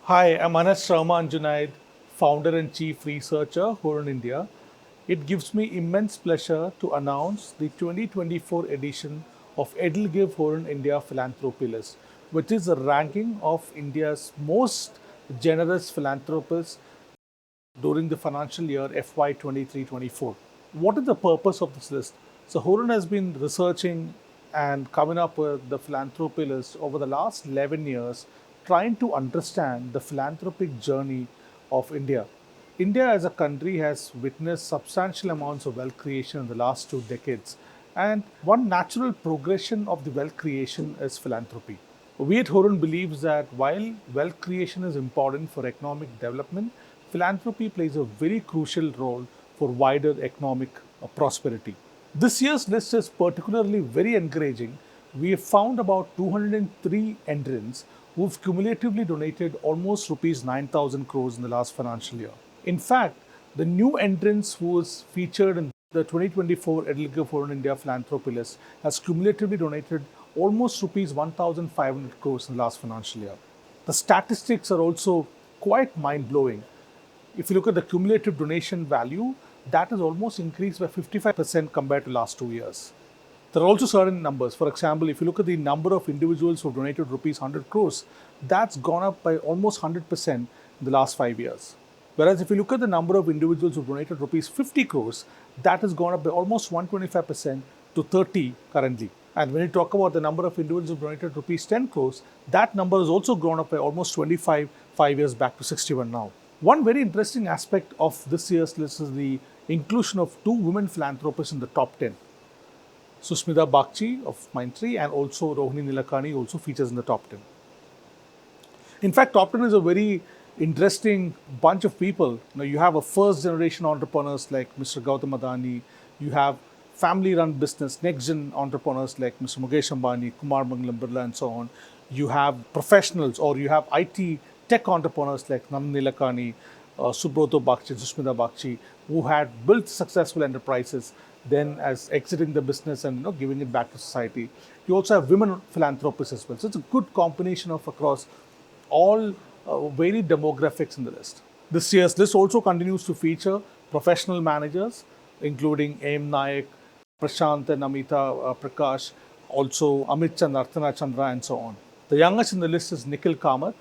Hi, I'm Anas Rahman Junaid, founder and chief researcher, Hurun India. It gives me immense pleasure to announce the 2024 edition of EdelGive Hurun India Philanthropy List, which is a ranking of India's most generous philanthropists during the financial year FY 23-24. What is the purpose of this list? So, Hurun has been researching and coming up with the philanthropy list over the last 11 years, trying to understand the philanthropic journey of India. India as a country has witnessed substantial amounts of wealth creation in the last 2 decades, and one natural progression of the wealth creation is philanthropy. We at Horun believes that while wealth creation is important for economic development, philanthropy plays a very crucial role for wider economic prosperity. This year's list is particularly very encouraging. We have found about 203 entrants who've cumulatively donated almost rupees 9,000 crores in the last financial year. In fact, the new entrants who was featured in the 2024 EdelGive Hurun India Philanthropy List has cumulatively donated almost rupees 1,500 crores in the last financial year. The statistics are also quite mind-blowing. If you look at the cumulative donation value, that has almost increased by 55% compared to last 2 years. There are also certain numbers. For example, if you look at the number of individuals who have donated rupees 100 crores, that's gone up by almost 100% in the last 5 years. Whereas if you look at the number of individuals who have donated rupees 50 crores, that has gone up by almost 125% to 30 currently. And when you talk about the number of individuals who have donated rupees 10 crores, that number has also grown up by almost 25 5 years back to 61 now. One very interesting aspect of this year's list is the inclusion of two women philanthropists in the top 10. Susmita Bagchi of Mindtree and also Rohini Nilekani also features in the top 10. In fact, top 10 is a very interesting bunch of people. You have a first generation entrepreneurs like Mr. Gautam Adani, you have family run business, next gen entrepreneurs like Mr. Mukesh Ambani, Kumar Mangalam Birla, and so on. You have professionals or you have IT tech entrepreneurs like Nandan Nilekani, Subroto Bagchi, Susmita Bagchi, who had built successful enterprises, then as exiting the business and giving it back to society. You also have women philanthropists as well. So it's a good combination of across all varied demographics in the list. This year's list also continues to feature professional managers, including Aim Nayak, Prashant and Amita Prakash, also Amit Chandra, Artana Chandra, and so on. The youngest in the list is Nikhil Kamath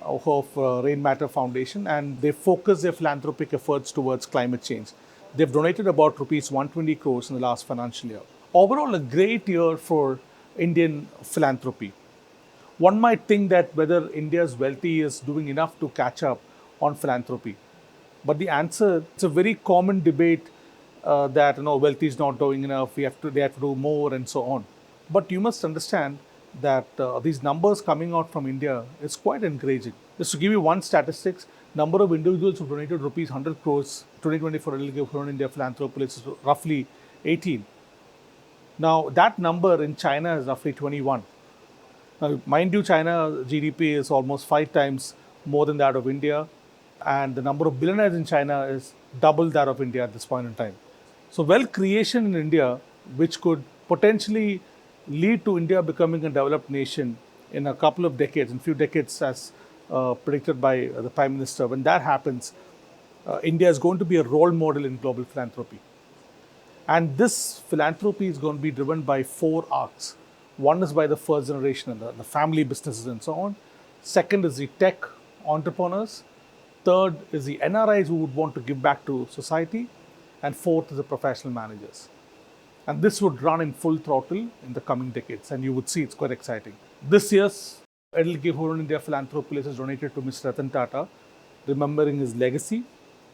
of Rain Matter Foundation, and they focus their philanthropic efforts towards climate change. They've donated about rupees 120 crores in the last financial year. Overall, a great year for Indian philanthropy. One might think that whether India's wealthy is doing enough to catch up on philanthropy. But the answer, it's a very common debate that wealthy is not doing enough, they have to do more and so on. But you must understand that these numbers coming out from India is quite encouraging. Just to give you one statistics, number of individuals who donated rupees 100 crores 2024 EdelGive Hurun India Philanthropy is roughly 18. Now that number in China is roughly 21. Now, mind you, China GDP is almost 5 times more than that of India, and the number of billionaires in China is double that of India at this point in time. So, wealth creation in India, which could potentially lead to India becoming a developed nation in a couple of decades, in few decades, as predicted by the Prime Minister, when that happens, India is going to be a role model in global philanthropy. And this philanthropy is going to be driven by 4 arcs. One is by the first generation and the family businesses and so on. Second is the tech entrepreneurs. Third is the NRIs who would want to give back to society. And fourth is the professional managers. And this would run in full throttle in the coming decades. And you would see it's quite exciting. This year's EdelGive Hurun India Philanthropy List is donated to Mr Tata, remembering his legacy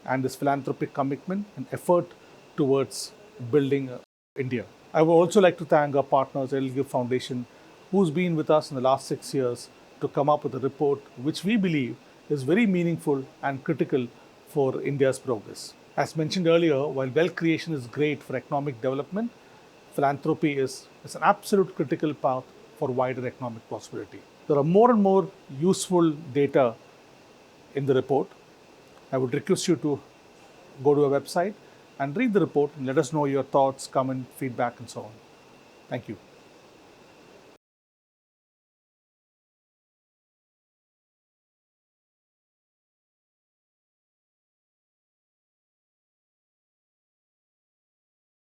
and his philanthropic commitment and effort towards building India. I would also like to thank our partners, EdelGive Foundation, who's been with us in the last 6 years to come up with a report which we believe is very meaningful and critical for India's progress. As mentioned earlier, while wealth creation is great for economic development, philanthropy is an absolute critical path for wider economic prosperity. There are more and more useful data in the report. I would request you to go to our website and read the report and let us know your thoughts, comment, feedback, and so on. Thank you.